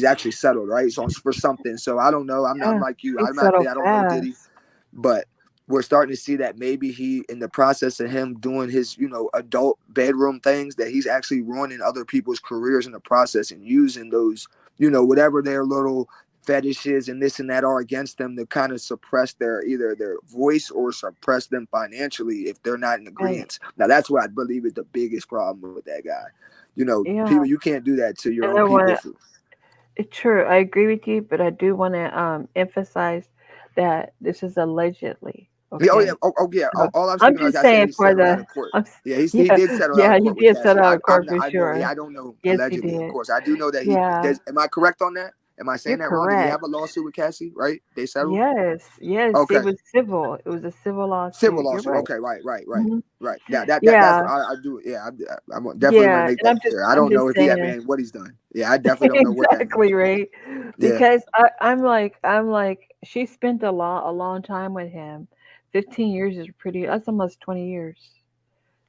Speaker 1: actually settled, right? So for something. So I don't know. I'm
Speaker 2: yeah.
Speaker 1: like you.
Speaker 2: He
Speaker 1: I'm not
Speaker 2: settled
Speaker 1: there. I don't know Diddy,
Speaker 2: fast.
Speaker 1: but we're starting to see that maybe he, in the process of him doing his, adult bedroom things, that he's actually ruining other people's careers in the process and using those, whatever their little fetishes and this and that are against them to kind of suppress either their voice or suppress them financially if they're not in
Speaker 2: Right.
Speaker 1: agreement. Now that's what I believe is the biggest problem with that guy.
Speaker 2: Yeah.
Speaker 1: People, you can't do that to your
Speaker 2: And
Speaker 1: own
Speaker 2: I
Speaker 1: people.
Speaker 2: want true. I agree with you, but I do want to emphasize that this is allegedly.
Speaker 1: Yeah, oh yeah,
Speaker 2: Okay.
Speaker 1: oh yeah.
Speaker 2: So
Speaker 1: All I'm
Speaker 2: I'm
Speaker 1: speaking of is
Speaker 2: just
Speaker 1: I said
Speaker 2: saying
Speaker 1: he
Speaker 2: for
Speaker 1: settled out
Speaker 2: the,
Speaker 1: of court.
Speaker 2: I'm,
Speaker 1: Yeah, he
Speaker 2: yeah,
Speaker 1: did settle out
Speaker 2: yeah,
Speaker 1: of
Speaker 2: he
Speaker 1: court with
Speaker 2: did
Speaker 1: Cassie.
Speaker 2: settle out of court for
Speaker 1: I know,
Speaker 2: sure.
Speaker 1: yeah, I don't know
Speaker 2: Yes, he
Speaker 1: allegedly, of
Speaker 2: did.
Speaker 1: course. I do know that he
Speaker 2: Yeah,
Speaker 1: does. Am I correct on that? Am I
Speaker 2: you're
Speaker 1: saying that wrong? Did he
Speaker 2: correct.
Speaker 1: have a lawsuit with Cassie? Right? They settled.
Speaker 2: Yes, yes, it
Speaker 1: Okay,
Speaker 2: was civil. It was a civil
Speaker 1: civil
Speaker 2: lawsuit. You're
Speaker 1: lawsuit.
Speaker 2: right.
Speaker 1: Okay, right.
Speaker 2: Hmm.
Speaker 1: Right. That's
Speaker 2: Yeah,
Speaker 1: what I do. Yeah, I definitely want to
Speaker 2: yeah,
Speaker 1: make
Speaker 2: and
Speaker 1: that clear. I
Speaker 2: I'm
Speaker 1: don't know
Speaker 2: just
Speaker 1: if he had
Speaker 2: saying.
Speaker 1: man what he's done. Yeah, I definitely don't know what that means.
Speaker 2: Exactly, right.
Speaker 1: Yeah,
Speaker 2: Because I'm like, she spent a long time with him. 15 years is pretty. That's almost 20 years.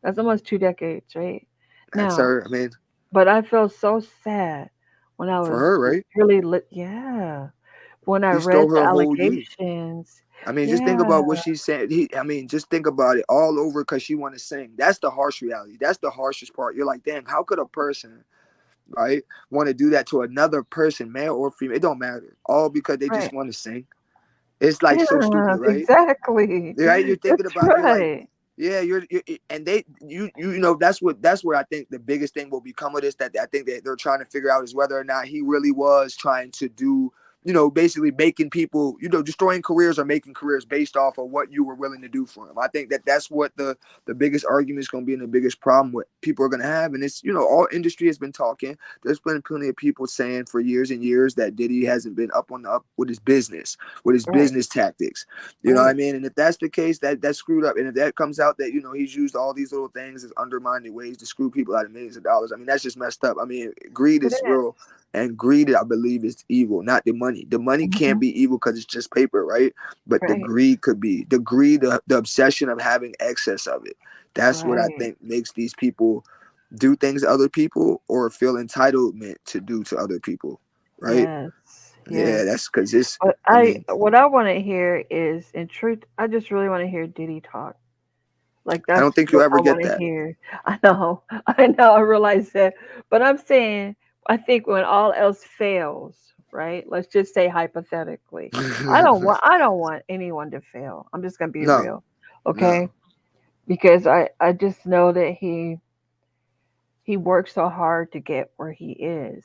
Speaker 2: That's almost 2 decades, right?
Speaker 1: that's
Speaker 2: Now,
Speaker 1: her. I mean,
Speaker 2: but I felt so sad when I
Speaker 1: for
Speaker 2: was
Speaker 1: her, right?
Speaker 2: really lit. Yeah, when I
Speaker 1: He
Speaker 2: read
Speaker 1: stole
Speaker 2: the
Speaker 1: her whole youth.
Speaker 2: allegations
Speaker 1: I mean, just think
Speaker 2: Yeah.
Speaker 1: about what she said. I mean, just think about it all over because she want to sing. That's the harsh reality. That's the harshest part. You're like, damn, how could a person, right, want to do that to another person, male or female? It don't matter. All because they just
Speaker 2: Right.
Speaker 1: want to sing. It's like so
Speaker 2: Yeah,
Speaker 1: stupid, right?
Speaker 2: exactly.
Speaker 1: Right? You're thinking
Speaker 2: That's
Speaker 1: about. You're like,
Speaker 2: right.
Speaker 1: yeah, you're and they, you know, that's where I think the biggest thing will become of this. That I think that they're trying to figure out is whether or not he really was trying to do, you know, basically making people, you know, destroying careers or making careers based off of what you were willing to do for him. I think that that's what the biggest argument is going to be and the biggest problem what people are going to have. And it's, you know, all industry has been talking. There's been plenty of people saying for years and years that Diddy hasn't been up on the up with his
Speaker 2: Right.
Speaker 1: business tactics. You know what I
Speaker 2: Right.
Speaker 1: mean? And if that's the case, that's screwed up. And if that comes out that, you know, he's used all these little things as undermining ways to screw people out of millions of dollars, I mean, that's just messed up. I mean, greed
Speaker 2: It
Speaker 1: is real.
Speaker 2: is.
Speaker 1: And greed, I believe, is evil, not the money. The money can't
Speaker 2: Mhm.
Speaker 1: be evil because it's just paper, right? But the
Speaker 2: Right.
Speaker 1: greed could be. The greed, the obsession of having excess of it. That's what I
Speaker 2: Right.
Speaker 1: think makes these people do things to other people or feel entitlement to do to other people, right?
Speaker 2: Yes.
Speaker 1: Yeah,
Speaker 2: Yes.
Speaker 1: that's because it's,
Speaker 2: But
Speaker 1: I mean,
Speaker 2: what I want to hear is, in truth, I just really want to hear Diddy talk. Like
Speaker 1: I
Speaker 2: that's
Speaker 1: don't think you'll
Speaker 2: what
Speaker 1: ever
Speaker 2: I want
Speaker 1: get
Speaker 2: to
Speaker 1: that.
Speaker 2: hear. I know, I know, I realize that, but I'm saying, I think when all else fails, right? Let's just say hypothetically, I don't want anyone to fail. I'm just gonna be
Speaker 1: No,
Speaker 2: real,
Speaker 1: no.
Speaker 2: okay? Because I just know that he worked so hard to get where he is,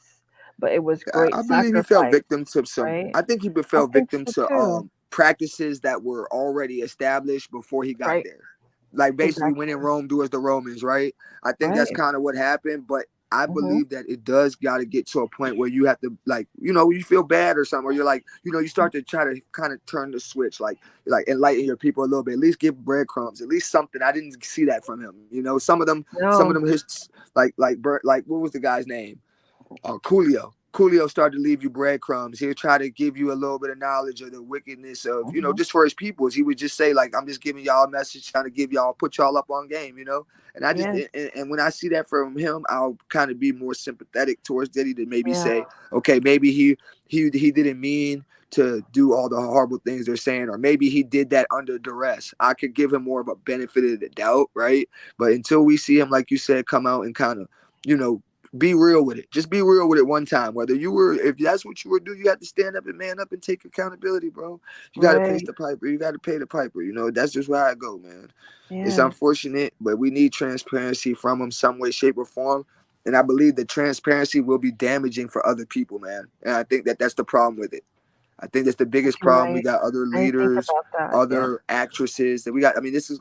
Speaker 2: but it was
Speaker 1: I
Speaker 2: great
Speaker 1: believe he fell
Speaker 2: sacrifice,
Speaker 1: victim to some.
Speaker 2: right?
Speaker 1: I think he
Speaker 2: I
Speaker 1: fell
Speaker 2: think
Speaker 1: victim
Speaker 2: so
Speaker 1: to
Speaker 2: too.
Speaker 1: practices that were already established before he got
Speaker 2: Right?
Speaker 1: there. Like basically, when in
Speaker 2: Exactly.
Speaker 1: Rome, do as the Romans, right? I think that's
Speaker 2: Right.
Speaker 1: kind of what happened. But I
Speaker 2: Mhm.
Speaker 1: believe that it does got to get to a point where you have to, like, you know, you feel bad or something, or you're like, you know, you start to try to kind of turn the switch, like enlighten your people a little bit. At least give breadcrumbs, at least something. I didn't see that from him. You know, some of them
Speaker 2: No.
Speaker 1: his like what was the guy's name? Coolio. Coolio started to leave you breadcrumbs. He'll try to give you a little bit of knowledge of the wickedness of, you know,
Speaker 2: Mhm.
Speaker 1: just for his peoples. He would just say, like, I'm just giving y'all a message, trying to give y'all, put y'all up on game, you know? And I just,
Speaker 2: Yes.
Speaker 1: and when I see that from him, I'll kind of be more sympathetic towards Diddy to maybe
Speaker 2: Yeah.
Speaker 1: say, okay, maybe he didn't mean to do all the horrible things they're saying, or maybe he did that under duress. I could give him more of a benefit of the doubt, right? But until we see him, like you said, come out and kind of, you know, be real with it. Just be real with it one time. Whether you were, if that's what you were doing, you have to stand up and man up and take accountability, bro. You got to pay
Speaker 2: Right.
Speaker 1: the piper. You got to pay the piper. You know, that's just where I go, man. It's
Speaker 2: Yes.
Speaker 1: unfortunate, but we need transparency from them some way, shape, or form. And I believe that transparency will be damaging for other people, man. And I think that that's the problem with it. I think that's the
Speaker 2: I think
Speaker 1: biggest
Speaker 2: you're
Speaker 1: problem. We
Speaker 2: right.
Speaker 1: got other
Speaker 2: I didn't think
Speaker 1: leaders,
Speaker 2: about that. Yeah.
Speaker 1: other actresses that we got. I mean, this is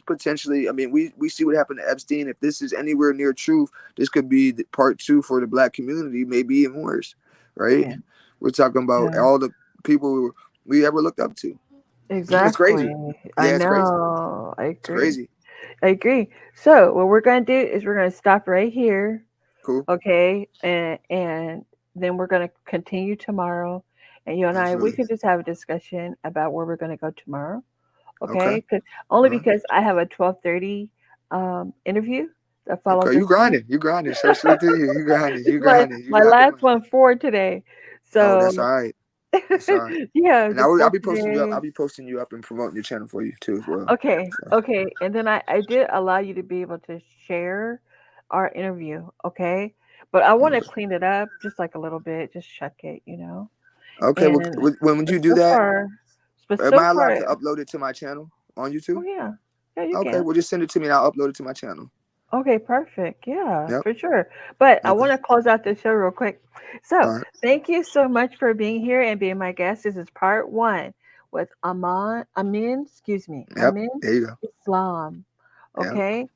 Speaker 1: potentially. I mean, we see what happened to Epstein. If this is anywhere near truth, this could be part two for the black community, maybe even worse, right?
Speaker 2: Yeah.
Speaker 1: We're talking about
Speaker 2: Yeah.
Speaker 1: all the people we ever looked up to. It's crazy.
Speaker 2: Exactly. I
Speaker 1: Yeah, it's crazy.
Speaker 2: know. I
Speaker 1: It's
Speaker 2: agree.
Speaker 1: crazy.
Speaker 2: I agree. So what we're gonna do is we're gonna stop right here,
Speaker 1: Cool.
Speaker 2: okay? And then we're gonna continue tomorrow. And you and I, we
Speaker 1: Absolutely.
Speaker 2: could just have a discussion about where we're gonna go tomorrow,
Speaker 1: Okay.
Speaker 2: okay? Only
Speaker 1: All right.
Speaker 2: because I have a 12:30 interview that follows
Speaker 1: Okay.
Speaker 2: this
Speaker 1: You
Speaker 2: one.
Speaker 1: grinding. You grinding. So salute to you. You grinding.
Speaker 2: It's
Speaker 1: You grinding. You
Speaker 2: my
Speaker 1: got the
Speaker 2: last
Speaker 1: money.
Speaker 2: one for today.
Speaker 1: Oh,
Speaker 2: So
Speaker 1: that's all right. That's all right.
Speaker 2: yeah,
Speaker 1: And
Speaker 2: just
Speaker 1: I'll
Speaker 2: for
Speaker 1: be posting you up.
Speaker 2: today.
Speaker 1: I'll be posting you up and promoting your channel for you too as well.
Speaker 2: Okay,
Speaker 1: So
Speaker 2: okay. And then I did allow you to be able to share our interview, okay? But I want to clean it up just like a little bit, just check it, you know.
Speaker 1: okay. Well,
Speaker 2: And
Speaker 1: when would
Speaker 2: but
Speaker 1: you do
Speaker 2: so
Speaker 1: that?
Speaker 2: far, but
Speaker 1: Am
Speaker 2: so
Speaker 1: I allowed
Speaker 2: far,
Speaker 1: to upload it to my channel on
Speaker 2: oh
Speaker 1: YouTube?
Speaker 2: yeah, yeah, you
Speaker 1: Okay.
Speaker 2: can.
Speaker 1: Well, just send it to me and I'll upload it to my channel.
Speaker 2: Okay, perfect. Yeah,
Speaker 1: Yep.
Speaker 2: for sure. But I
Speaker 1: Okay.
Speaker 2: want to close out the show real quick. So,
Speaker 1: All right.
Speaker 2: thank you so much for being here and being my guest. This is part one with
Speaker 1: Yep.
Speaker 2: Amin
Speaker 1: There you go.
Speaker 2: Islam.
Speaker 1: Yep.
Speaker 2: Okay,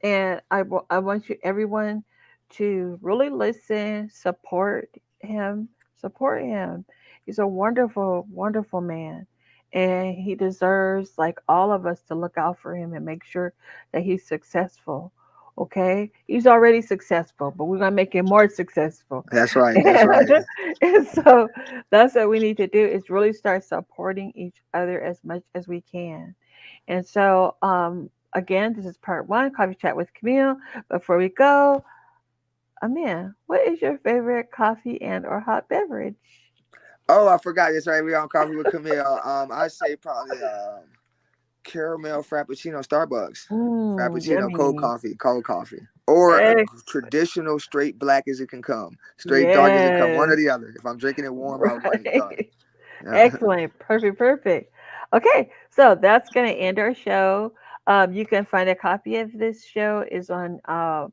Speaker 2: and I want you everyone to really listen, support him. He's a wonderful, wonderful man, and he deserves, like all of us, to look out for him and make sure that he's successful. Okay, he's already successful, but we're gonna make him more successful.
Speaker 1: That's right. That's
Speaker 2: and,
Speaker 1: right.
Speaker 2: and so that's what we need to do, is really start supporting each other as much as we can. And so, again, this is part one, Coffee Chat with Camille. Before we go, Amin, what is your favorite coffee and or hot beverage?
Speaker 1: Oh, I forgot. That's right. We on coffee with Camille. I say probably caramel frappuccino, Starbucks. Frappuccino,
Speaker 2: Yummy.
Speaker 1: cold coffee, or a
Speaker 2: Ex-
Speaker 1: traditional straight black as it can come, straight dark as it come. One or
Speaker 2: yes.
Speaker 1: the other. If I'm drinking it warm, I want it dark.
Speaker 2: Right.
Speaker 1: Yeah.
Speaker 2: Excellent. Perfect. Perfect. Okay. So that's going to end our show. You can find a copy of this show is on I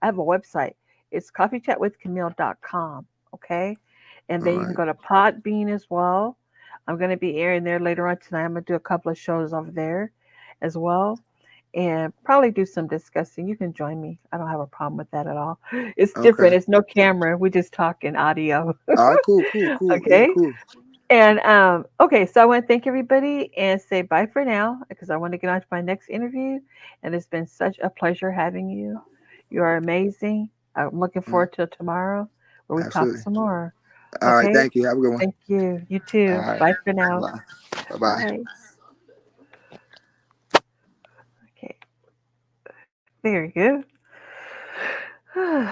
Speaker 2: have a website. It's coffeechatwithcamille.com. Okay. And
Speaker 1: All
Speaker 2: then you can
Speaker 1: right.
Speaker 2: go to Podbean as well. I'm going to be airing there later on tonight. I'm going to do a couple of shows over there as well and probably do some discussing. You can join me. I don't have a problem with that at all. It's
Speaker 1: Okay.
Speaker 2: different. It's no camera. We just talk in audio.
Speaker 1: All right. Cool. Cool. Cool. Yeah.
Speaker 2: Okay.
Speaker 1: Cool.
Speaker 2: And okay, so I want to thank everybody and say bye for now because I want to get on to my next interview. And it's been such a pleasure having you. You are amazing. I'm looking
Speaker 1: Mm,
Speaker 2: forward to tomorrow where we talk
Speaker 1: absolutely.
Speaker 2: some more.
Speaker 1: All right.
Speaker 2: Okay.
Speaker 1: Thank you. Have a good one.
Speaker 2: Thank you. You
Speaker 1: All
Speaker 2: too.
Speaker 1: right.
Speaker 2: Bye for now.
Speaker 1: Bye. Bye. Bye.
Speaker 2: Bye. Okay. There you go.